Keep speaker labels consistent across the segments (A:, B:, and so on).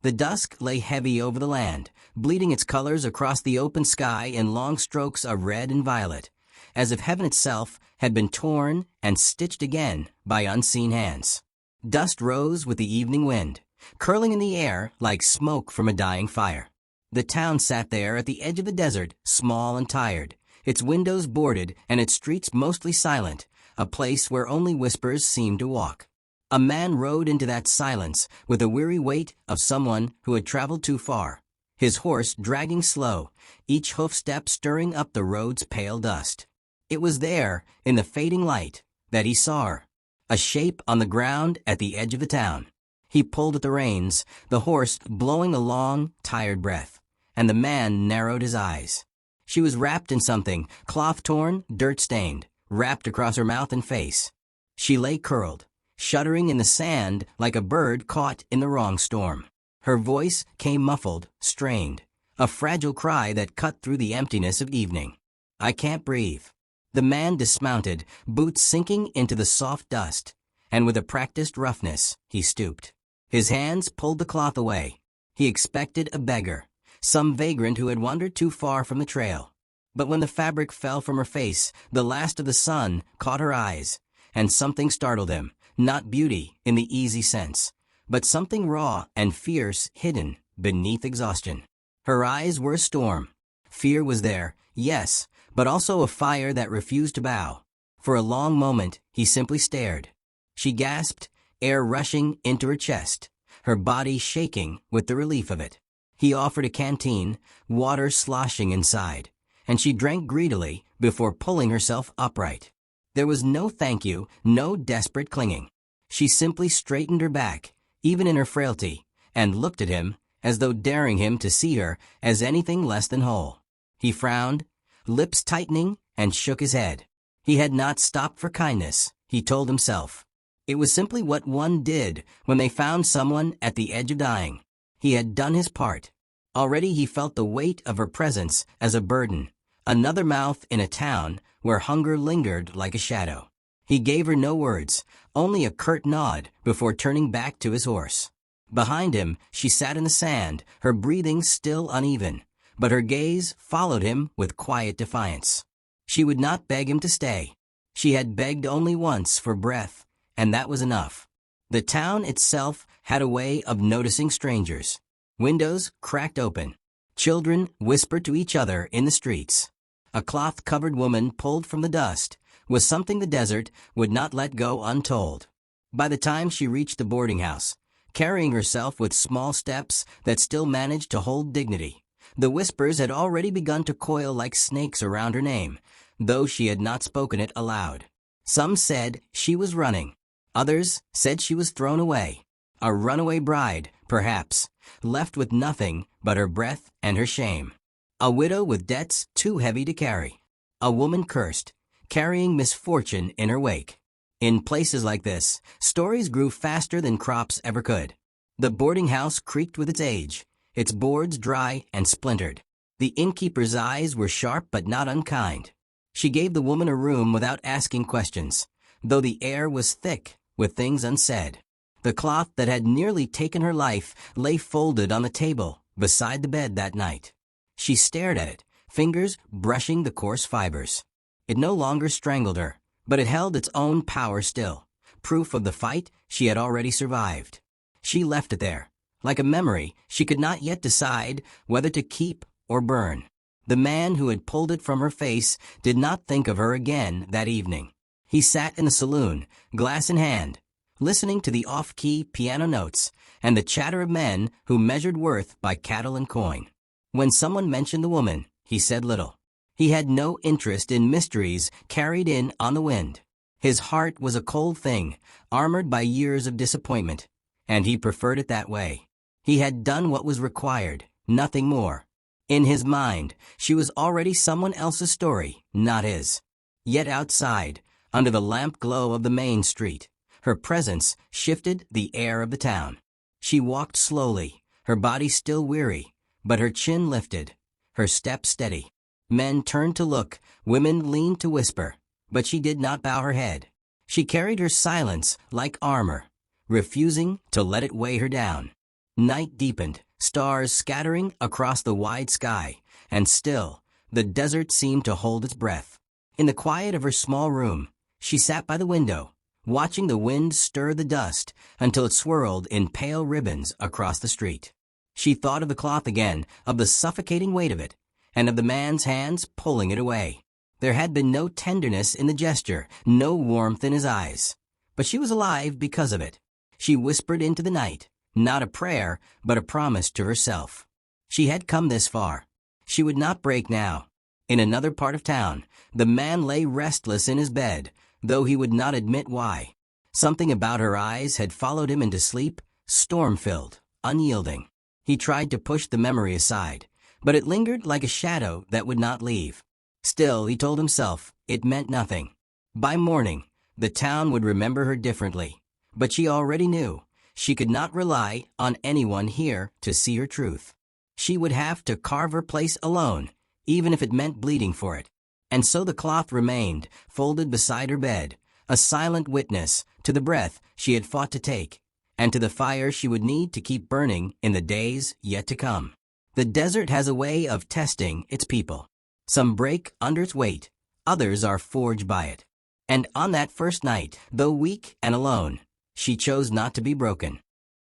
A: The dusk lay heavy over the land, bleeding its colors across the open sky in long strokes of red and violet, as if heaven itself had been torn and stitched again by unseen hands. Dust rose with the evening wind, curling in the air like smoke from a dying fire. The town sat there at the edge of the desert, small and tired, its windows boarded and its streets mostly silent, a place where only whispers seemed to walk. A man rode into that silence with the weary weight of someone who had traveled too far, his horse dragging slow, each hoof step stirring up the road's pale dust. It was there, in the fading light, that he saw her, a shape on the ground at the edge of the town. He pulled at the reins, the horse blowing a long, tired breath, and the man narrowed his eyes. She was wrapped in something, cloth-torn, dirt-stained, wrapped across her mouth and face. She lay curled, shuddering in the sand like a bird caught in the wrong storm. Her voice came muffled, strained, a fragile cry that cut through the emptiness of evening. "I can't breathe." The man dismounted, boots sinking into the soft dust, and with a practiced roughness, he stooped. His hands pulled the cloth away. He expected a beggar, some vagrant who had wandered too far from the trail. But when the fabric fell from her face, the last of the sun caught her eyes, and something startled him, not beauty in the easy sense, but something raw and fierce hidden beneath exhaustion. Her eyes were a storm. Fear was there, yes, but also a fire that refused to bow. For a long moment, he simply stared. She gasped, air rushing into her chest, her body shaking with the relief of it. He offered a canteen, water sloshing inside, and she drank greedily before pulling herself upright. There was no thank you, no desperate clinging. She simply straightened her back, even in her frailty, and looked at him, as though daring him to see her as anything less than whole. He frowned, lips tightening, and shook his head. He had not stopped for kindness, he told himself. It was simply what one did when they found someone at the edge of dying. He had done his part. Already he felt the weight of her presence as a burden, another mouth in a town where hunger lingered like a shadow. He gave her no words, only a curt nod before turning back to his horse. Behind him, she sat in the sand, her breathing still uneven, but her gaze followed him with quiet defiance. She would not beg him to stay. She had begged only once for breath, and that was enough. The town itself had a way of noticing strangers. Windows cracked open. Children whispered to each other in the streets. A cloth-covered woman pulled from the dust was something the desert would not let go untold. By the time she reached the boarding house, carrying herself with small steps that still managed to hold dignity, the whispers had already begun to coil like snakes around her name, though she had not spoken it aloud. Some said she was running. Others said she was thrown away. A runaway bride, perhaps, left with nothing but her breath and her shame. A widow with debts too heavy to carry. A woman cursed, carrying misfortune in her wake. In places like this, stories grew faster than crops ever could. The boarding house creaked with its age, its boards dry and splintered. The innkeeper's eyes were sharp but not unkind. She gave the woman a room without asking questions, though the air was thick with things unsaid. The cloth that had nearly taken her life lay folded on the table beside the bed that night. She stared at it, fingers brushing the coarse fibers. It no longer strangled her, but it held its own power still, proof of the fight she had already survived. She left it there, like a memory she could not yet decide whether to keep or burn. The man who had pulled it from her face did not think of her again that evening. He sat in the saloon, glass in hand, listening to the off-key piano notes and the chatter of men who measured worth by cattle and coin. When someone mentioned the woman, he said little. He had no interest in mysteries carried in on the wind. His heart was a cold thing, armored by years of disappointment, and he preferred it that way. He had done what was required, nothing more. In his mind, she was already someone else's story, not his. Yet outside, under the lamp glow of the main street, her presence shifted the air of the town. She walked slowly, her body still weary, but her chin lifted, her step steady. Men turned to look, women leaned to whisper, but she did not bow her head. She carried her silence like armor, refusing to let it weigh her down. Night deepened, stars scattering across the wide sky, and still, the desert seemed to hold its breath. In the quiet of her small room, she sat by the window, watching the wind stir the dust until it swirled in pale ribbons across the street. She thought of the cloth again, of the suffocating weight of it, and of the man's hands pulling it away. There had been no tenderness in the gesture, no warmth in his eyes. But she was alive because of it. She whispered into the night, not a prayer, but a promise to herself. She had come this far. She would not break now. In another part of town, the man lay restless in his bed, though he would not admit why. Something about her eyes had followed him into sleep, storm-filled, unyielding. He tried to push the memory aside, but it lingered like a shadow that would not leave. Still, he told himself, it meant nothing. By morning, the town would remember her differently. But she already knew she could not rely on anyone here to see her truth. She would have to carve her place alone, even if it meant bleeding for it. And so the cloth remained, folded beside her bed, a silent witness to the breath she had fought to take, and to the fire she would need to keep burning in the days yet to come. The desert has a way of testing its people. Some break under its weight, others are forged by it. And on that first night, though weak and alone, she chose not to be broken.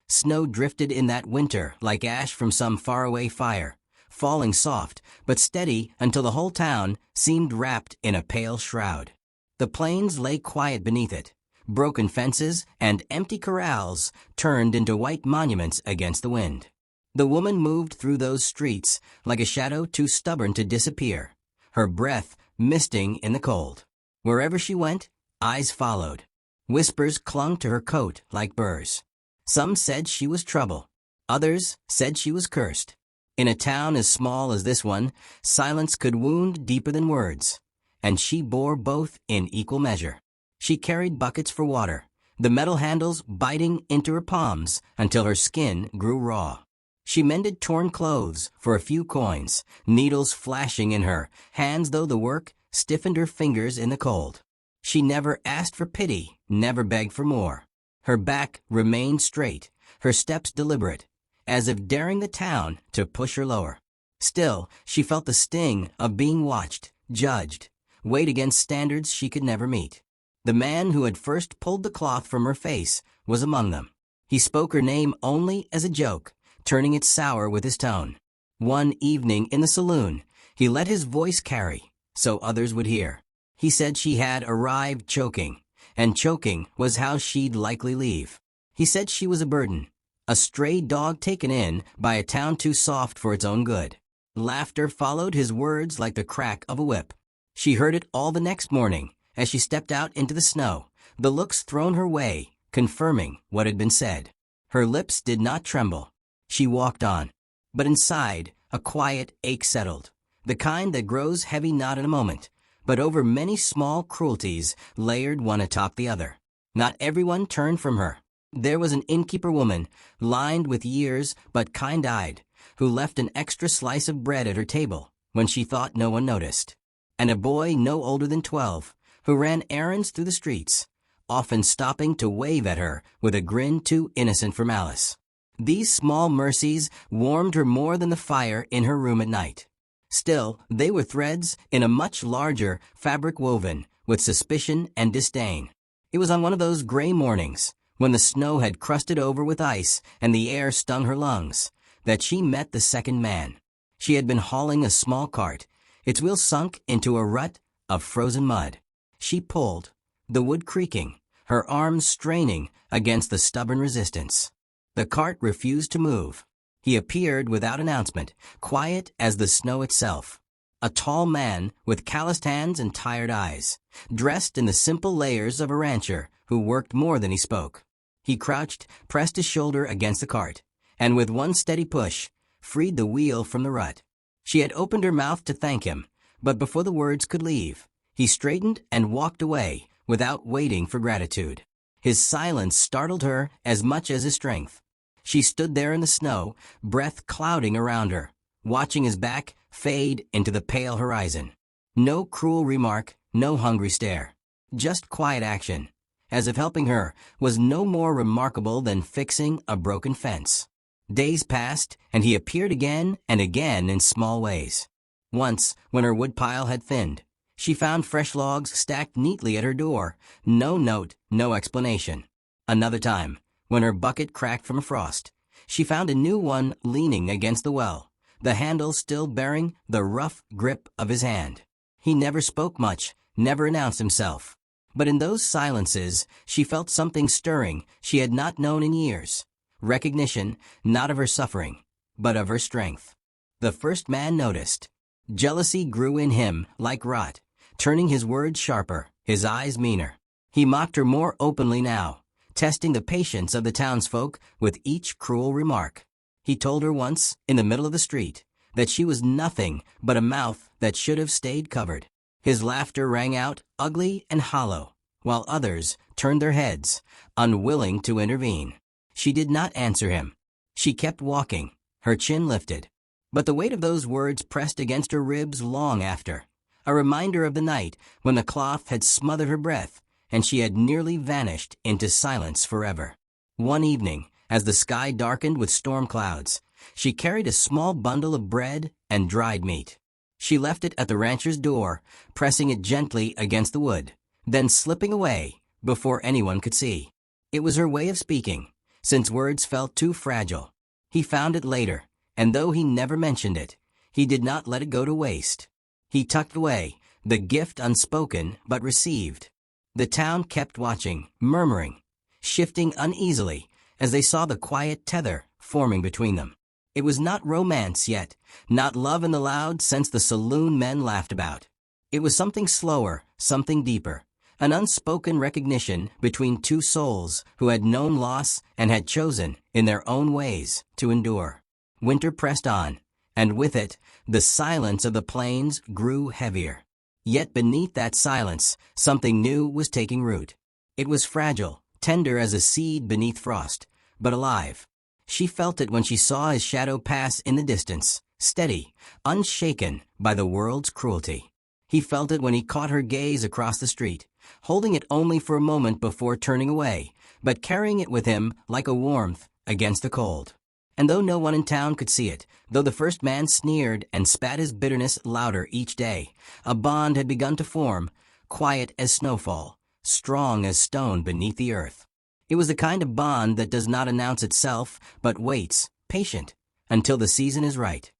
A: Snow drifted in that winter like ash from some faraway fire, falling soft but steady until the whole town seemed wrapped in a pale shroud. The plains lay quiet beneath it. Broken fences and empty corrals turned into white monuments against the wind. The woman moved through those streets like a shadow too stubborn to disappear, her breath misting in the cold. Wherever she went, eyes followed. Whispers clung to her coat like burrs. Some said she was trouble. Others said she was cursed. In a town as small as this one, silence could wound deeper than words, and she bore both in equal measure. She carried buckets for water, the metal handles biting into her palms until her skin grew raw. She mended torn clothes for a few coins, needles flashing in her hands though the work stiffened her fingers in the cold. She never asked for pity, never begged for more. Her back remained straight, her steps deliberate, as if daring the town to push her lower. Still, she felt the sting of being watched, judged, weighed against standards she could never meet. The man who had first pulled the cloth from her face was among them. He spoke her name only as a joke, turning it sour with his tone. One evening in the saloon, he let his voice carry, so others would hear. He said she had arrived choking, and choking was how she'd likely leave. He said she was a burden, a stray dog taken in by a town too soft for its own good. Laughter followed his words like the crack of a whip. She heard it all the next morning as she stepped out into the snow, the looks thrown her way, confirming what had been said. Her lips did not tremble. She walked on. But inside, a quiet ache settled, the kind that grows heavy not in a moment, but over many small cruelties layered one atop the other. Not everyone turned from her. There was an innkeeper woman, lined with years but kind-eyed, who left an extra slice of bread at her table when she thought no one noticed. And a boy no older than 12, who ran errands through the streets, often stopping to wave at her with a grin too innocent for malice. These small mercies warmed her more than the fire in her room at night. Still, they were threads in a much larger fabric woven with suspicion and disdain. It was on one of those gray mornings, when the snow had crusted over with ice and the air stung her lungs, that she met the second man. She had been hauling a small cart, its wheels sunk into a rut of frozen mud. She pulled, the wood creaking, her arms straining against the stubborn resistance. The cart refused to move. He appeared without announcement, quiet as the snow itself. A tall man with calloused hands and tired eyes, dressed in the simple layers of a rancher who worked more than he spoke. He crouched, pressed his shoulder against the cart, and with one steady push, freed the wheel from the rut. She had opened her mouth to thank him, but before the words could leave, he straightened and walked away without waiting for gratitude. His silence startled her as much as his strength. She stood there in the snow, breath clouding around her, watching his back fade into the pale horizon. No cruel remark, no hungry stare. Just quiet action, as if helping her was no more remarkable than fixing a broken fence. Days passed, and he appeared again and again in small ways. Once, when her woodpile had thinned, she found fresh logs stacked neatly at her door. No note, no explanation. Another time, when her bucket cracked from a frost, she found a new one leaning against the well, the handle still bearing the rough grip of his hand. He never spoke much, never announced himself. But in those silences, she felt something stirring she had not known in years. Recognition, not of her suffering, but of her strength. The first man noticed. Jealousy grew in him like rot, turning his words sharper, his eyes meaner. He mocked her more openly now, testing the patience of the townsfolk with each cruel remark. He told her once, in the middle of the street, that she was nothing but a mouth that should have stayed covered. His laughter rang out, ugly and hollow, while others turned their heads, unwilling to intervene. She did not answer him. She kept walking, her chin lifted. But the weight of those words pressed against her ribs long after, a reminder of the night when the cloth had smothered her breath and she had nearly vanished into silence forever. One evening, as the sky darkened with storm clouds, she carried a small bundle of bread and dried meat. She left it at the rancher's door, pressing it gently against the wood, then slipping away before anyone could see. It was her way of speaking, since words felt too fragile. He found it later, and though he never mentioned it, he did not let it go to waste. He tucked away, the gift unspoken but received. The town kept watching, murmuring, shifting uneasily as they saw the quiet tether forming between them. It was not romance yet, not love in the loud sense the saloon men laughed about. It was something slower, something deeper, an unspoken recognition between two souls who had known loss and had chosen, in their own ways, to endure. Winter pressed on, and with it, the silence of the plains grew heavier. Yet beneath that silence, something new was taking root. It was fragile, tender as a seed beneath frost, but alive. She felt it when she saw his shadow pass in the distance, steady, unshaken by the world's cruelty. He felt it when he caught her gaze across the street, holding it only for a moment before turning away, but carrying it with him like a warmth against the cold. And though no one in town could see it, though the first man sneered and spat his bitterness louder each day, a bond had begun to form, quiet as snowfall, strong as stone beneath the earth. It was the kind of bond that does not announce itself, but waits, patient, until the season is right.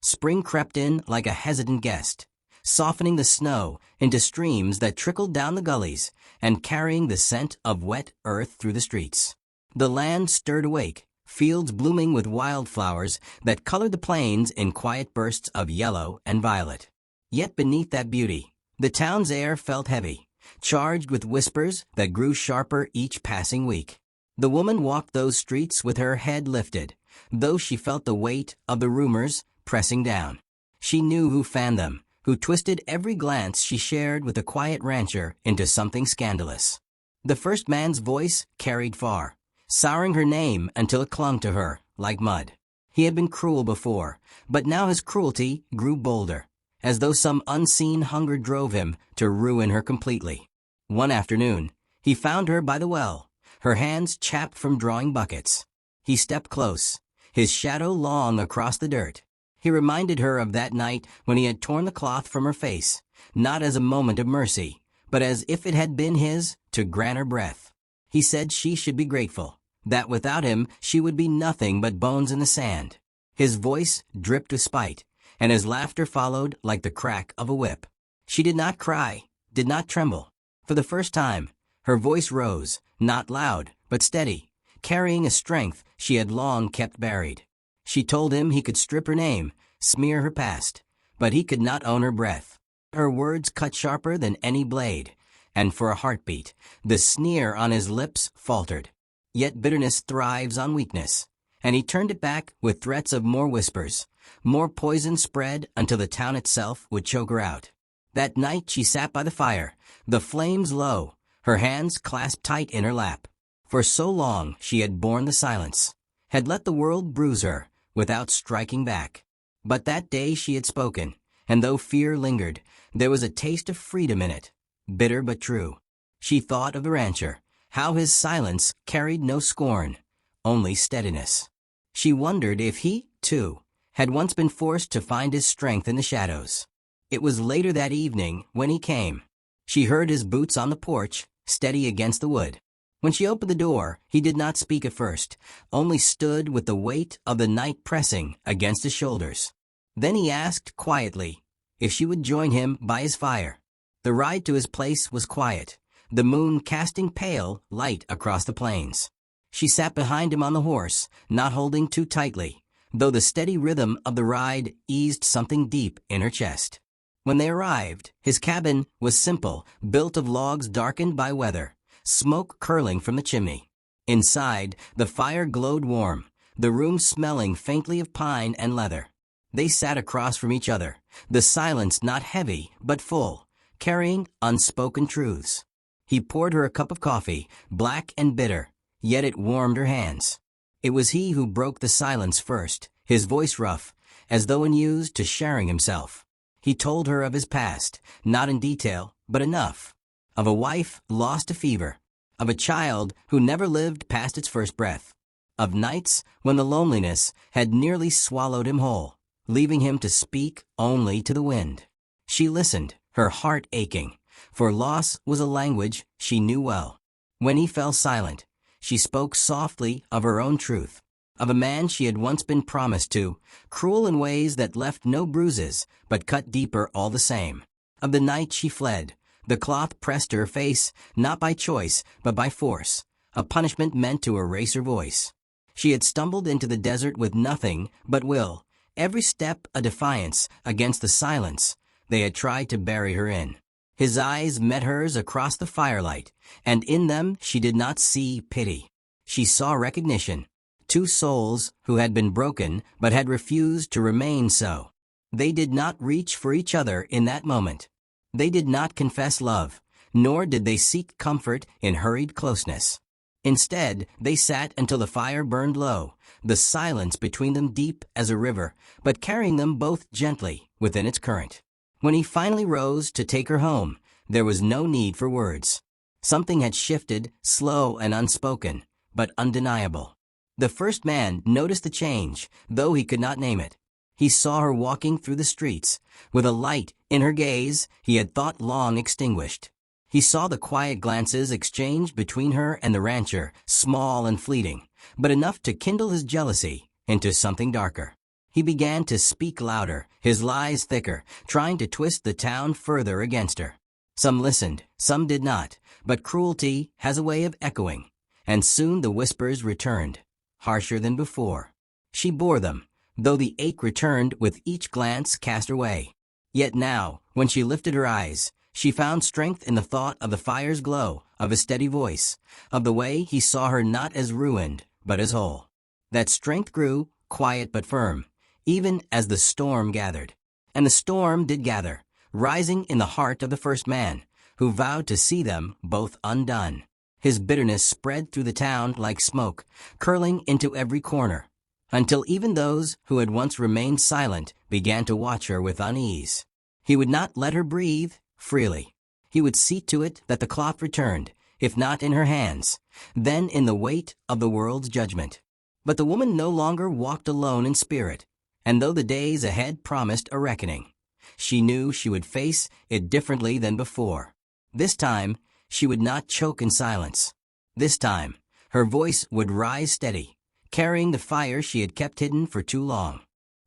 A: Spring crept in like a hesitant guest, softening the snow into streams that trickled down the gullies and carrying the scent of wet earth through the streets. The land stirred awake, fields blooming with wildflowers that colored the plains in quiet bursts of yellow and violet. Yet beneath that beauty, the town's air felt heavy, charged with whispers that grew sharper each passing week. The woman walked those streets with her head lifted, though she felt the weight of the rumors pressing down. She knew who fanned them, who twisted every glance she shared with the quiet rancher into something scandalous. The first man's voice carried far, souring her name until it clung to her like mud. He had been cruel before, but now his cruelty grew bolder, as though some unseen hunger drove him to ruin her completely. One afternoon, he found her by the well, her hands chapped from drawing buckets. He stepped close, his shadow long across the dirt. He reminded her of that night when he had torn the cloth from her face, not as a moment of mercy, but as if it had been his to grant her breath. He said she should be grateful, that without him she would be nothing but bones in the sand. His voice dripped with spite, and his laughter followed like the crack of a whip. She did not cry, did not tremble. For the first time, her voice rose, not loud, but steady, carrying a strength she had long kept buried. She told him he could strip her name, smear her past, but he could not own her breath. Her words cut sharper than any blade, and for a heartbeat, the sneer on his lips faltered. Yet bitterness thrives on weakness, and he turned it back with threats of more whispers, more poison spread until the town itself would choke her out. That night she sat by the fire, the flames low, her hands clasped tight in her lap. For so long she had borne the silence, had let the world bruise her without striking back. But that day she had spoken, and though fear lingered, there was a taste of freedom in it, bitter but true. She thought of the rancher, how his silence carried no scorn, only steadiness. She wondered if he, too, had once been forced to find his strength in the shadows. It was later that evening when he came. She heard his boots on the porch, steady against the wood. When she opened the door, he did not speak at first, only stood with the weight of the night pressing against his shoulders. Then he asked quietly if she would join him by his fire. The ride to his place was quiet, the moon casting pale light across the plains. She sat behind him on the horse, not holding too tightly, though the steady rhythm of the ride eased something deep in her chest. When they arrived, his cabin was simple, built of logs darkened by weather, smoke curling from the chimney. Inside, the fire glowed warm, the room smelling faintly of pine and leather. They sat across from each other, the silence not heavy but full, carrying unspoken truths. He poured her a cup of coffee, black and bitter, yet it warmed her hands. It was he who broke the silence first, his voice rough, as though unused to sharing himself. He told her of his past, not in detail, but enough. Of a wife lost to fever, of a child who never lived past its first breath, of nights when the loneliness had nearly swallowed him whole, leaving him to speak only to the wind. She listened, her heart aching, for loss was a language she knew well. When he fell silent, she spoke softly of her own truth, of a man she had once been promised to, cruel in ways that left no bruises, but cut deeper all the same. Of the night she fled, the cloth pressed to her face, not by choice, but by force, a punishment meant to erase her voice. She had stumbled into the desert with nothing but will, every step a defiance against the silence they had tried to bury her in. His eyes met hers across the firelight, and in them she did not see pity. She saw recognition. Two souls who had been broken but had refused to remain so. They did not reach for each other in that moment. They did not confess love, nor did they seek comfort in hurried closeness. Instead, they sat until the fire burned low, the silence between them deep as a river, but carrying them both gently within its current. When he finally rose to take her home, there was no need for words. Something had shifted, slow and unspoken, but undeniable. The first man noticed the change, though he could not name it. He saw her walking through the streets, with a light in her gaze he had thought long extinguished. He saw the quiet glances exchanged between her and the rancher, small and fleeting, but enough to kindle his jealousy into something darker. He began to speak louder, his lies thicker, trying to twist the town further against her. Some listened, some did not, but cruelty has a way of echoing, and soon the whispers returned, harsher than before. She bore them, though the ache returned with each glance cast her way. Yet now, when she lifted her eyes, she found strength in the thought of the fire's glow, of his steady voice, of the way he saw her not as ruined, but as whole. That strength grew, quiet but firm, even as the storm gathered. And the storm did gather, rising in the heart of the first man, who vowed to see them both undone. His bitterness spread through the town like smoke, curling into every corner, until even those who had once remained silent began to watch her with unease. He would not let her breathe freely. He would see to it that the cloth returned, if not in her hands, then in the weight of the world's judgment. But the woman no longer walked alone in spirit, and though the days ahead promised a reckoning, she knew she would face it differently than before. This time, she would not choke in silence. This time, her voice would rise steady, carrying the fire she had kept hidden for too long.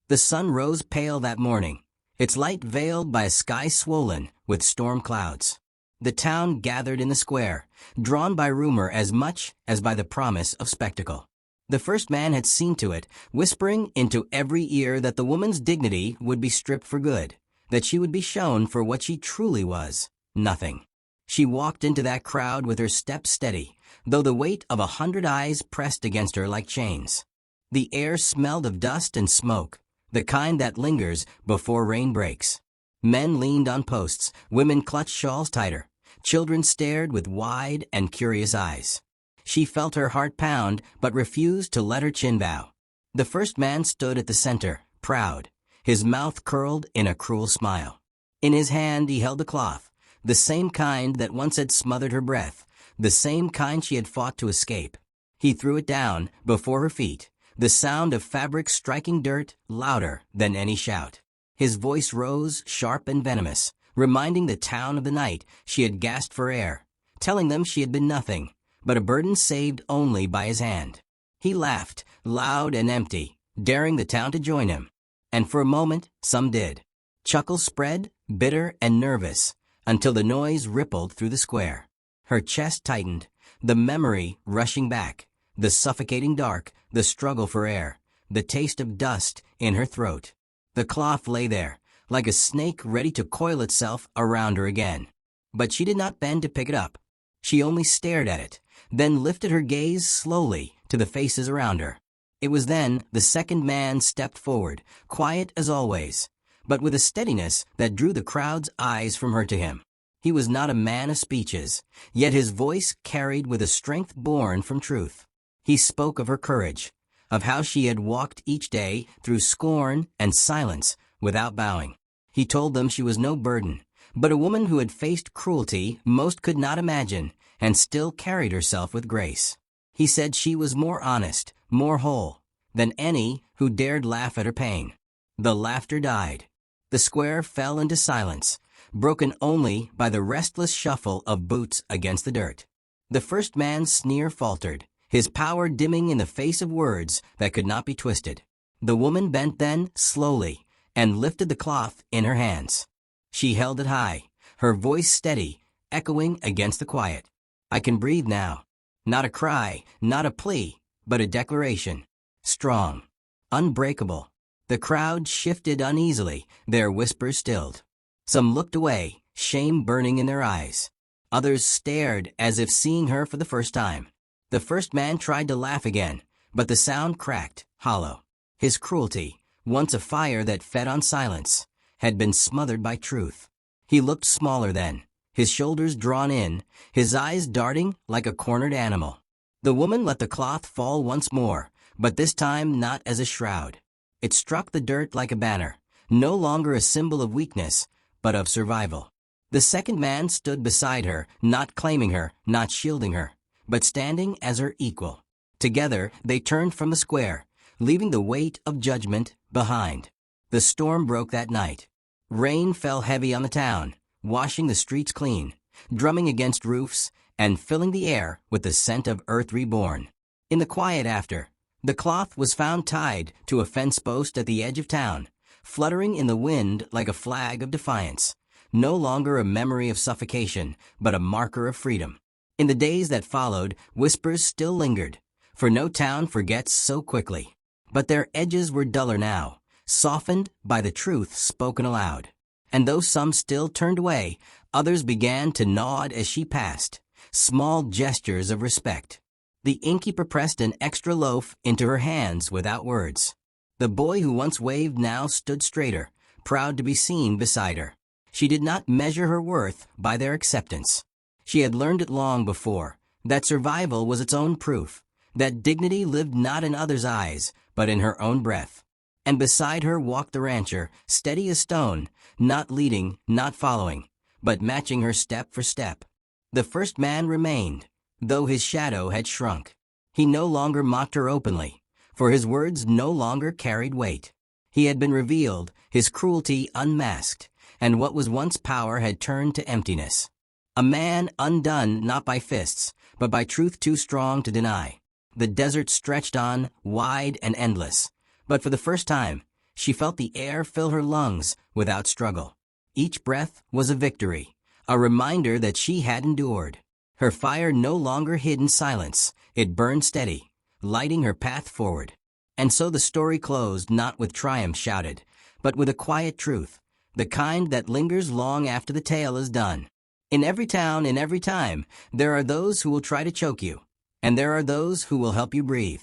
A: The sun rose pale that morning, its light veiled by a sky swollen with storm clouds. The town gathered in the square, drawn by rumor as much as by the promise of spectacle. The first man had seen to it, whispering into every ear that the woman's dignity would be stripped for good, that she would be shown for what she truly was, nothing. She walked into that crowd with her step steady, though the weight of 100 eyes pressed against her like chains. The air smelled of dust and smoke, the kind that lingers before rain breaks. Men leaned on posts, women clutched shawls tighter, children stared with wide and curious eyes. She felt her heart pound, but refused to let her chin bow. The first man stood at the center, proud, his mouth curled in a cruel smile. In his hand he held a cloth, the same kind that once had smothered her breath, the same kind she had fought to escape. He threw it down, before her feet, the sound of fabric striking dirt louder than any shout. His voice rose, sharp and venomous, reminding the town of the night she had gasped for air, telling them she had been nothing but a burden saved only by his hand. He laughed, loud and empty, daring the town to join him. And for a moment, some did. Chuckles spread, bitter and nervous, until the noise rippled through the square. Her chest tightened, the memory rushing back, the suffocating dark, the struggle for air, the taste of dust in her throat. The cloth lay there, like a snake ready to coil itself around her again. But she did not bend to pick it up. She only stared at it, then lifted her gaze slowly to the faces around her. It was then the second man stepped forward, quiet as always, but with a steadiness that drew the crowd's eyes from her to him. He was not a man of speeches, yet his voice carried with a strength born from truth. He spoke of her courage, of how she had walked each day through scorn and silence without bowing. He told them she was no burden, but a woman who had faced cruelty most could not imagine and still carried herself with grace. He said she was more honest, more whole, than any who dared laugh at her pain. The laughter died. The square fell into silence, broken only by the restless shuffle of boots against the dirt. The first man's sneer faltered, his power dimming in the face of words that could not be twisted. The woman bent then, slowly, and lifted the cloth in her hands. She held it high, her voice steady, echoing against the quiet. "I can breathe now." Not a cry, not a plea, but a declaration. Strong. Unbreakable. The crowd shifted uneasily, their whispers stilled. Some looked away, shame burning in their eyes. Others stared as if seeing her for the first time. The first man tried to laugh again, but the sound cracked, hollow. His cruelty, once a fire that fed on silence, had been smothered by truth. He looked smaller then, his shoulders drawn in, his eyes darting like a cornered animal. The woman let the cloth fall once more, but this time not as a shroud. It struck the dirt like a banner, no longer a symbol of weakness, but of survival. The second man stood beside her, not claiming her, not shielding her, but standing as her equal. Together they turned from the square, leaving the weight of judgment behind. The storm broke that night. Rain fell heavy on the town, washing the streets clean, drumming against roofs, and filling the air with the scent of earth reborn. In the quiet after, the cloth was found tied to a fence post at the edge of town, fluttering in the wind like a flag of defiance, no longer a memory of suffocation, but a marker of freedom. In the days that followed, whispers still lingered, for no town forgets so quickly. But their edges were duller now, softened by the truth spoken aloud. And though some still turned away, others began to nod as she passed, small gestures of respect. The innkeeper pressed an extra loaf into her hands without words. The boy who once waved now stood straighter, proud to be seen beside her. She did not measure her worth by their acceptance. She had learned it long before, that survival was its own proof, that dignity lived not in others' eyes, but in her own breath. And beside her walked the rancher, steady as stone, not leading, not following, but matching her step for step. The first man remained, though his shadow had shrunk. He no longer mocked her openly, for his words no longer carried weight. He had been revealed, his cruelty unmasked, and what was once power had turned to emptiness. A man undone not by fists, but by truth too strong to deny. The desert stretched on, wide and endless, but for the first time, she felt the air fill her lungs without struggle. Each breath was a victory, a reminder that she had endured. Her fire no longer hid in silence, it burned steady, lighting her path forward. And so the story closed not with triumph shouted, but with a quiet truth, the kind that lingers long after the tale is done. In every town, in every time, there are those who will try to choke you, and there are those who will help you breathe.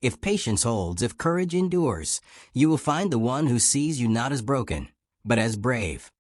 A: If patience holds, if courage endures, you will find the one who sees you not as broken, but as brave.